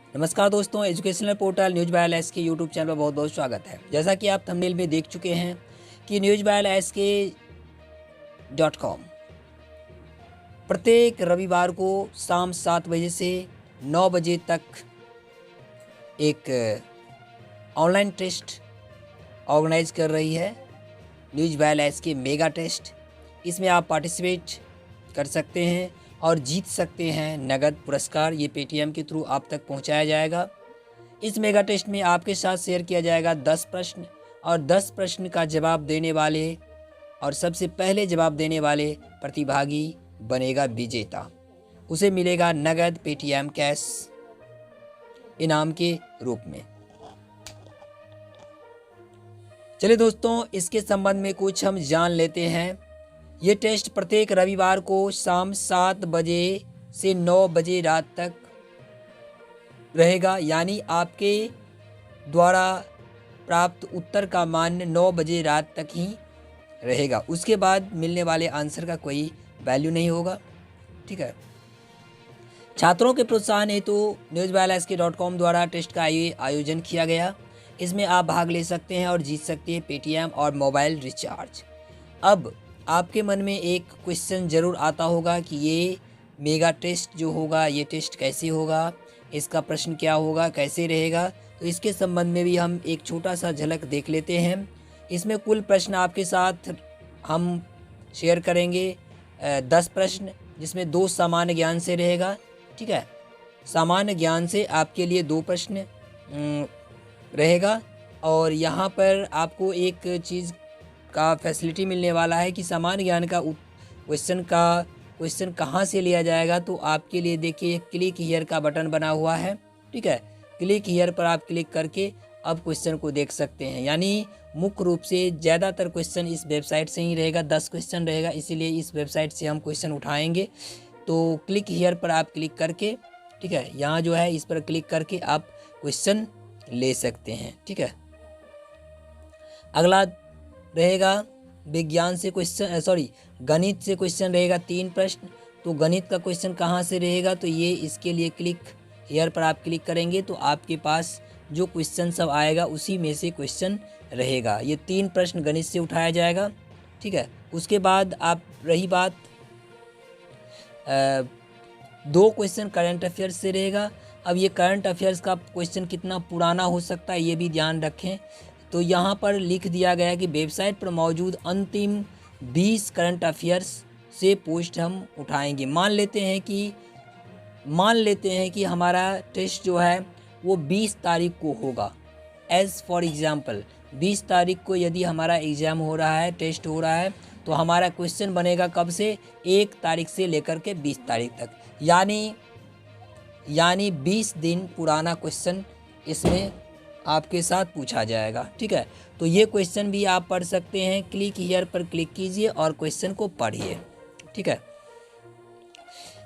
नमस्कार दोस्तों, educational portal news by S के यूट्यूब चैनल पर बहुत बहुत स्वागत है। जैसा कि आप थंबनेल में देख चुके हैं कि न्यूज बाय एस के .com प्रत्येक रविवार को शाम 7 बजे से 9 बजे तक एक ऑनलाइन टेस्ट ऑर्गेनाइज कर रही है, न्यूज बाय एस के मेगा टेस्ट। इसमें आप पार्टिसिपेट कर सकते हैं और जीत सकते हैं नगद पुरस्कार। ये पेटीएम के थ्रू आप तक पहुंचाया जाएगा। इस मेगा टेस्ट में आपके साथ शेयर किया जाएगा 10 प्रश्न और 10 प्रश्न का जवाब देने वाले और सबसे पहले जवाब देने वाले प्रतिभागी बनेगा विजेता। उसे मिलेगा नगद पेटीएम कैश इनाम के रूप में। चलिए दोस्तों, इसके संबंध में कुछ हम जान लेते हैं। ये टेस्ट प्रत्येक रविवार को शाम 7 बजे से 9 बजे रात तक रहेगा, यानी आपके द्वारा प्राप्त उत्तर का मान 9 बजे रात तक ही रहेगा। उसके बाद मिलने वाले आंसर का कोई वैल्यू नहीं होगा। ठीक है। छात्रों के प्रोत्साहन हेतु newsbyls.com द्वारा टेस्ट का आयोजन किया गया। इसमें आप भाग ले सकते हैं और जीत सकते हैं पेटीएम और मोबाइल रिचार्ज। अब आपके मन में एक क्वेश्चन ज़रूर आता होगा कि ये मेगा टेस्ट जो होगा, ये टेस्ट कैसे होगा, इसका प्रश्न क्या होगा, कैसे रहेगा। तो इसके संबंध में भी हम एक छोटा सा झलक देख लेते हैं। इसमें कुल प्रश्न आपके साथ हम शेयर करेंगे 10 प्रश्न, जिसमें 2 सामान्य ज्ञान से रहेगा। ठीक है। सामान्य ज्ञान से आपके लिए 2 प्रश्न रहेगा और यहाँ पर आपको एक चीज़ का फैसिलिटी मिलने वाला है कि सामान्य ज्ञान का क्वेश्चन कहाँ से लिया जाएगा। तो आपके लिए देखिए क्लिक हियर का बटन बना हुआ है। ठीक है। क्लिक हियर पर आप क्लिक करके अब क्वेश्चन को देख सकते हैं। यानी मुख्य रूप से ज़्यादातर क्वेश्चन इस वेबसाइट से ही रहेगा। 10 क्वेश्चन रहेगा, इसीलिए इस वेबसाइट से हम क्वेश्चन उठाएंगे। तो क्लिक हियर पर आप क्लिक करके, ठीक है, यहाँ जो है इस पर क्लिक करके आप क्वेश्चन ले सकते हैं। ठीक है। अगला रहेगा विज्ञान से क्वेश्चन, गणित से क्वेश्चन रहेगा 3 प्रश्न। तो गणित का क्वेश्चन कहाँ से रहेगा, तो ये इसके लिए क्लिक हियर पर आप क्लिक करेंगे तो आपके पास जो क्वेश्चन सब आएगा उसी में से क्वेश्चन रहेगा। ये 3 प्रश्न गणित से उठाया जाएगा। ठीक है। उसके बाद आप रही बात 2 क्वेश्चन करंट अफेयर्स से रहेगा। अब ये करंट अफेयर्स का क्वेश्चन कितना पुराना हो सकता है ये भी ध्यान रखें। तो यहाँ पर लिख दिया गया है कि वेबसाइट पर मौजूद अंतिम 20 करंट अफेयर्स से पोस्ट हम उठाएंगे। मान लेते हैं कि हमारा टेस्ट जो है वो 20 तारीख को होगा। एज़ फॉर एग्ज़ाम्पल 20 तारीख को यदि हमारा एग्ज़ाम हो रहा है, टेस्ट हो रहा है, तो हमारा क्वेश्चन बनेगा कब से, 1 तारीख से लेकर के 20 तारीख तक, यानी 20 दिन पुराना क्वेश्चन इसमें आपके साथ पूछा जाएगा। ठीक है। तो ये क्वेश्चन भी आप पढ़ सकते हैं। क्लिक हियर पर क्लिक कीजिए और क्वेश्चन को पढ़िए। ठीक है।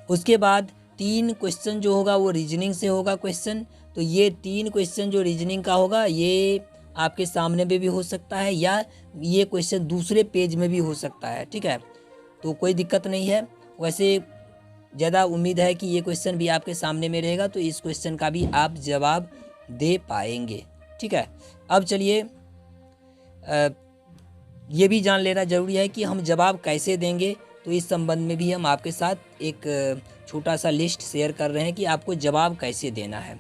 उसके बाद 3 क्वेश्चन जो होगा वो रीजनिंग से होगा क्वेश्चन। तो ये 3 क्वेश्चन जो रीजनिंग का होगा ये आपके सामने में भी हो सकता है या ये क्वेश्चन दूसरे पेज में भी हो सकता है। ठीक है। तो कोई दिक्कत नहीं है। वैसे ज़्यादा उम्मीद है कि ये क्वेश्चन भी आपके सामने में रहेगा, तो इस क्वेश्चन का भी आप जवाब दे पाएंगे। ठीक है। अब चलिए ये भी जान लेना ज़रूरी है कि हम जवाब कैसे देंगे। तो इस संबंध में भी हम आपके साथ एक छोटा सा लिस्ट शेयर कर रहे हैं कि आपको जवाब कैसे देना है,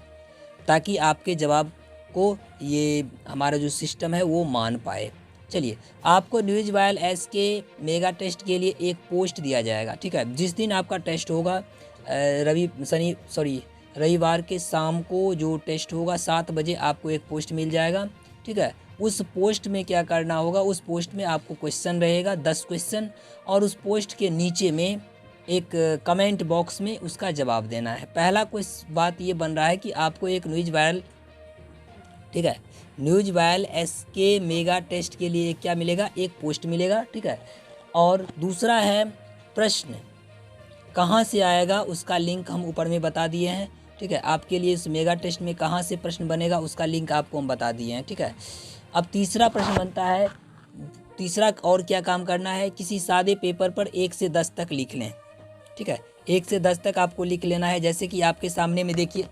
ताकि आपके जवाब को ये हमारा जो सिस्टम है वो मान पाए। चलिए, आपको न्यूज बाय एस के मेगा टेस्ट के लिए एक पोस्ट दिया जाएगा। ठीक है। जिस दिन आपका टेस्ट होगा रविवार के शाम को जो टेस्ट होगा 7 बजे आपको एक पोस्ट मिल जाएगा। ठीक है। उस पोस्ट में क्या करना होगा, उस पोस्ट में आपको क्वेश्चन रहेगा 10 क्वेश्चन और उस पोस्ट के नीचे में एक कमेंट बॉक्स में उसका जवाब देना है। पहला बात ये बन रहा है कि आपको एक न्यूज वायरल, ठीक है, न्यूज वायल एस के मेगा टेस्ट के लिए क्या मिलेगा, एक पोस्ट मिलेगा। ठीक है। और दूसरा है प्रश्न कहाँ से आएगा, उसका लिंक हम ऊपर में बता दिए हैं। ठीक है। आपके लिए इस मेगा टेस्ट में कहाँ से प्रश्न बनेगा उसका लिंक आपको हम बता दिए हैं। ठीक है। अब तीसरा प्रश्न बनता है, तीसरा और क्या काम करना है, किसी सादे पेपर पर 1 से 10 तक लिख लें। ठीक है। 1 से 10 तक आपको लिख लेना है। जैसे कि आपके सामने में देखिए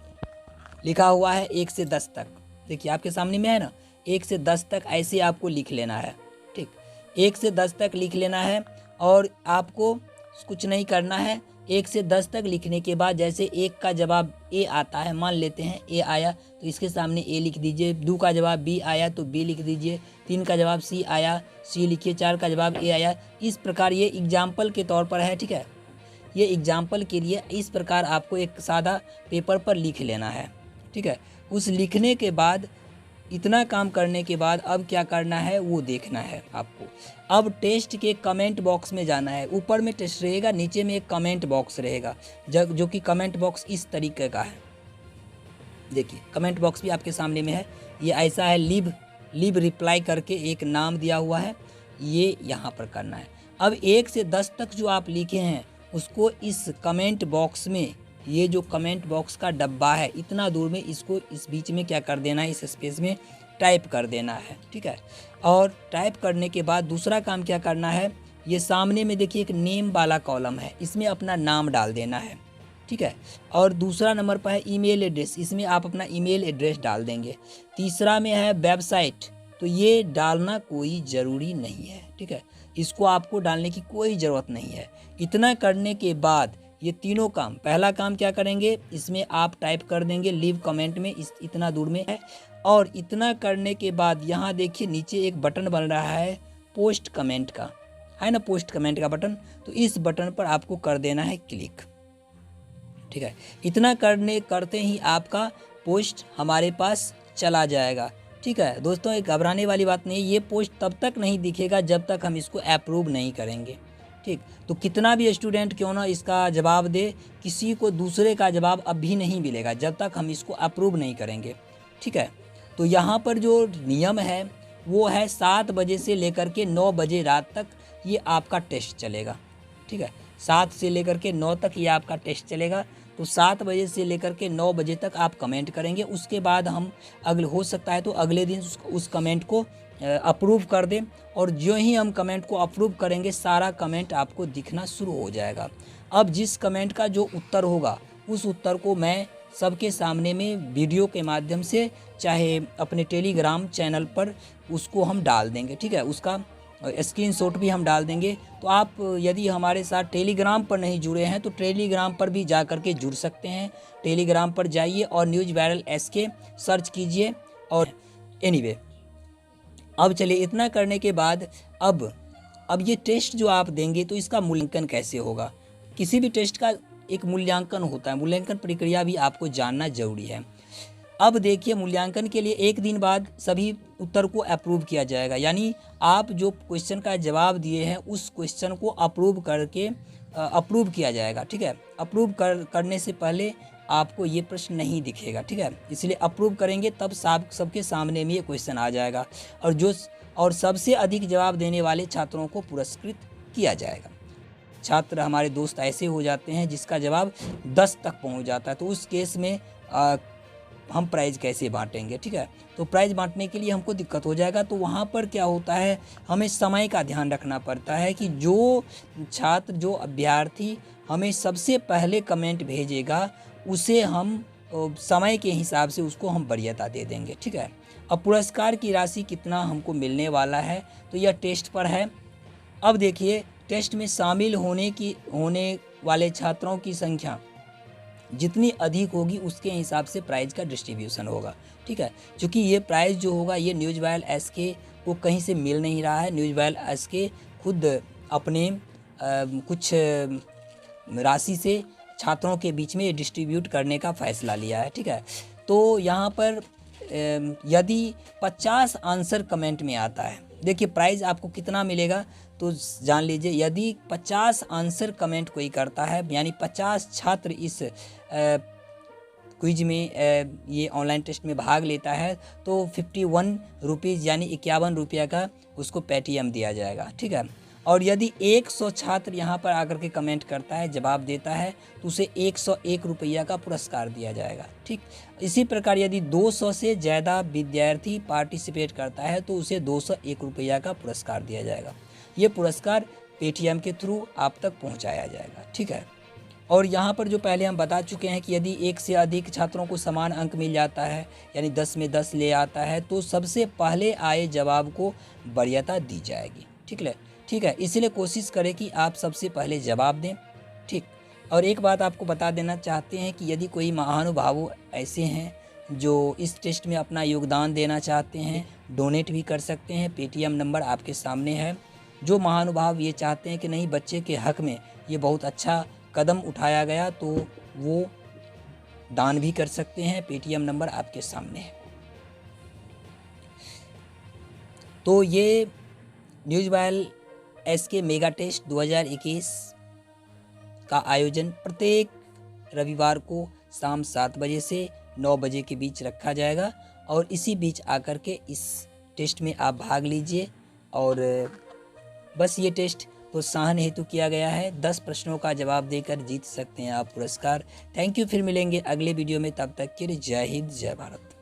लिखा हुआ है 1 से 10 तक, देखिए आपके सामने में है ना, 1 से 10 तक ऐसे आपको लिख लेना है। ठीक, 1 से 10 तक लिख लेना है और आपको कुछ नहीं करना है। 1 से 10 तक लिखने के बाद जैसे 1 का जवाब ए आता है, मान लेते हैं ए आया तो इसके सामने ए लिख दीजिए, 2 का जवाब बी आया तो बी लिख दीजिए, 3 का जवाब सी आया सी लिखिए, 4 का जवाब ए आया। इस प्रकार ये एग्जाम्पल के तौर पर है, ठीक है, ये एग्जाम्पल के लिए इस प्रकार आपको एक सादा पेपर पर लिख लेना है। ठीक है, उस लिखने के बाद इतना काम करने के बाद अब क्या करना है वो देखना है आपको। अब टेस्ट के कमेंट बॉक्स में जाना है। ऊपर में टेस्ट रहेगा, नीचे में एक कमेंट बॉक्स रहेगा जो कि कमेंट बॉक्स इस तरीके का है। देखिए कमेंट बॉक्स भी आपके सामने में है, ये ऐसा है, लिव रिप्लाई करके एक नाम दिया हुआ है, ये यहाँ पर करना है। अब 1 से 10 तक जो आप लिखे हैं उसको इस कमेंट बॉक्स में, ये जो कमेंट बॉक्स का डब्बा है इतना दूर में, इसको इस बीच में क्या कर देना है, इस स्पेस में टाइप कर देना है। ठीक है, और टाइप करने के बाद दूसरा काम क्या करना है, ये सामने में देखिए एक नेम वाला कॉलम है, इसमें अपना नाम डाल देना है। ठीक है, और दूसरा नंबर पर है ईमेल एड्रेस, इसमें आप अपना ईमेल एड्रेस डाल देंगे। तीसरा में है वेबसाइट, तो ये डालना कोई ज़रूरी नहीं है। ठीक है, इसको आपको डालने की कोई ज़रूरत नहीं है। इतना करने के बाद ये तीनों काम, पहला काम क्या करेंगे, इसमें आप टाइप कर देंगे लीव कमेंट में, इतना दूर में है। और इतना करने के बाद यहाँ देखिए नीचे एक बटन बन रहा है पोस्ट कमेंट का, है ना, पोस्ट कमेंट का बटन, तो इस बटन पर आपको कर देना है क्लिक। ठीक है, इतना करते ही आपका पोस्ट हमारे पास चला जाएगा। ठीक है दोस्तों, एक घबराने वाली बात नहीं, ये पोस्ट तब तक नहीं दिखेगा जब तक हम इसको अप्रूव नहीं करेंगे। ठीक, तो कितना भी स्टूडेंट क्यों ना इसका जवाब दे, किसी को दूसरे का जवाब अभी नहीं मिलेगा जब तक हम इसको अप्रूव नहीं करेंगे। ठीक है, तो यहाँ पर जो नियम है वो है 7 बजे से लेकर के 9 बजे रात तक ये आपका टेस्ट चलेगा। ठीक है, 7 से लेकर के 9 तक ये आपका टेस्ट चलेगा। तो 7 बजे से लेकर के 9 बजे तक आप कमेंट करेंगे, उसके बाद हम हो सकता है तो अगले दिन उस कमेंट को अप्रूव कर दें, और जो ही हम कमेंट को अप्रूव करेंगे सारा कमेंट आपको दिखना शुरू हो जाएगा। अब जिस कमेंट का जो उत्तर होगा उस उत्तर को मैं सबके सामने में वीडियो के माध्यम से, चाहे अपने टेलीग्राम चैनल पर उसको हम डाल देंगे। ठीक है, उसका स्क्रीनशॉट भी हम डाल देंगे। तो आप यदि हमारे साथ टेलीग्राम पर नहीं जुड़े हैं तो टेलीग्राम पर भी जा कर के जुड़ सकते हैं। टेलीग्राम पर जाइए और न्यूज़ वायरल SK सर्च कीजिए। और एनीवे, अब चलिए इतना करने के बाद अब ये टेस्ट जो आप देंगे तो इसका मूल्यांकन कैसे होगा। किसी भी टेस्ट का एक मूल्यांकन होता है, मूल्यांकन प्रक्रिया भी आपको जानना जरूरी है। अब देखिए, मूल्यांकन के लिए 1 दिन बाद सभी उत्तर को अप्रूव किया जाएगा, यानी आप जो क्वेश्चन का जवाब दिए हैं उस क्वेश्चन को अप्रूव करके अप्रूव किया जाएगा। ठीक है, अप्रूव करने से पहले आपको ये प्रश्न नहीं दिखेगा। ठीक है, इसलिए अप्रूव करेंगे तब सबके सामने में ये क्वेश्चन आ जाएगा, और सबसे अधिक जवाब देने वाले छात्रों को पुरस्कृत किया जाएगा। छात्र हमारे दोस्त ऐसे हो जाते हैं जिसका जवाब 10 तक पहुंच जाता है, तो उस केस में हम प्राइज़ कैसे बांटेंगे। ठीक है, तो प्राइज़ बांटने के लिए हमको दिक्कत हो जाएगा। तो वहाँ पर क्या होता है, हमें समय का ध्यान रखना पड़ता है कि जो छात्र, जो अभ्यर्थी हमें सबसे पहले कमेंट भेजेगा उसे हम समय के हिसाब से उसको हम वरीयता दे देंगे। ठीक है, अब पुरस्कार की राशि कितना हमको मिलने वाला है तो यह टेस्ट पर है। अब देखिए, टेस्ट में शामिल होने वाले छात्रों की संख्या जितनी अधिक होगी उसके हिसाब से प्राइज़ का डिस्ट्रीब्यूशन होगा। ठीक है, क्योंकि ये प्राइज़ जो होगा ये न्यूज़ वायरल SK को कहीं से मिल नहीं रहा है। न्यूज़ वायरल SK खुद अपने कुछ राशि से छात्रों के बीच में डिस्ट्रीब्यूट करने का फैसला लिया है। ठीक है, तो यहाँ पर यदि 50 आंसर कमेंट में आता है, देखिए प्राइज़ आपको कितना मिलेगा तो जान लीजिए। यदि 50 आंसर कमेंट कोई करता है, यानी 50 छात्र इस क्विज में ये ऑनलाइन टेस्ट में भाग लेता है, तो 51 रुपीज़ यानी 51 रुपया का उसको पेटीएम दिया जाएगा। ठीक है, और यदि 100 छात्र यहाँ पर आकर के कमेंट करता है, जवाब देता है, तो उसे 101 रुपया का पुरस्कार दिया जाएगा। ठीक, इसी प्रकार यदि 200 से ज़्यादा विद्यार्थी पार्टिसिपेट करता है तो उसे 201 रुपया का पुरस्कार दिया जाएगा। ये पुरस्कार पेटीएम के थ्रू आप तक पहुँचाया जाएगा। ठीक है, और यहाँ पर जो पहले हम बता चुके हैं कि यदि एक से अधिक छात्रों को समान अंक मिल जाता है, यानी 10 में 10 ले आता है, तो सबसे पहले आए जवाब को वरीयता दी जाएगी। ठीक है, इसलिए कोशिश करें कि आप सबसे पहले जवाब दें। ठीक, और एक बात आपको बता देना चाहते हैं कि यदि कोई महानुभाव ऐसे हैं जो इस टेस्ट में अपना योगदान देना चाहते हैं, डोनेट भी कर सकते हैं। पेटीएम नंबर आपके सामने है। जो महानुभाव ये चाहते हैं कि नहीं, बच्चे के हक में ये बहुत अच्छा कदम उठाया गया, तो वो दान भी कर सकते हैं। पेटीएम नंबर आपके सामने है। तो ये न्यूज़ वायल एसके मेगा टेस्ट 2021 का आयोजन प्रत्येक रविवार को शाम 7 बजे से 9 बजे के बीच रखा जाएगा, और इसी बीच आकर के इस टेस्ट में आप भाग लीजिए। और बस ये टेस्ट प्रोत्साहन हेतु किया गया है। 10 प्रश्नों का जवाब देकर जीत सकते हैं आप पुरस्कार। Thank you. फिर मिलेंगे अगले वीडियो में, तब तक के लिए जय हिंद, जय भारत।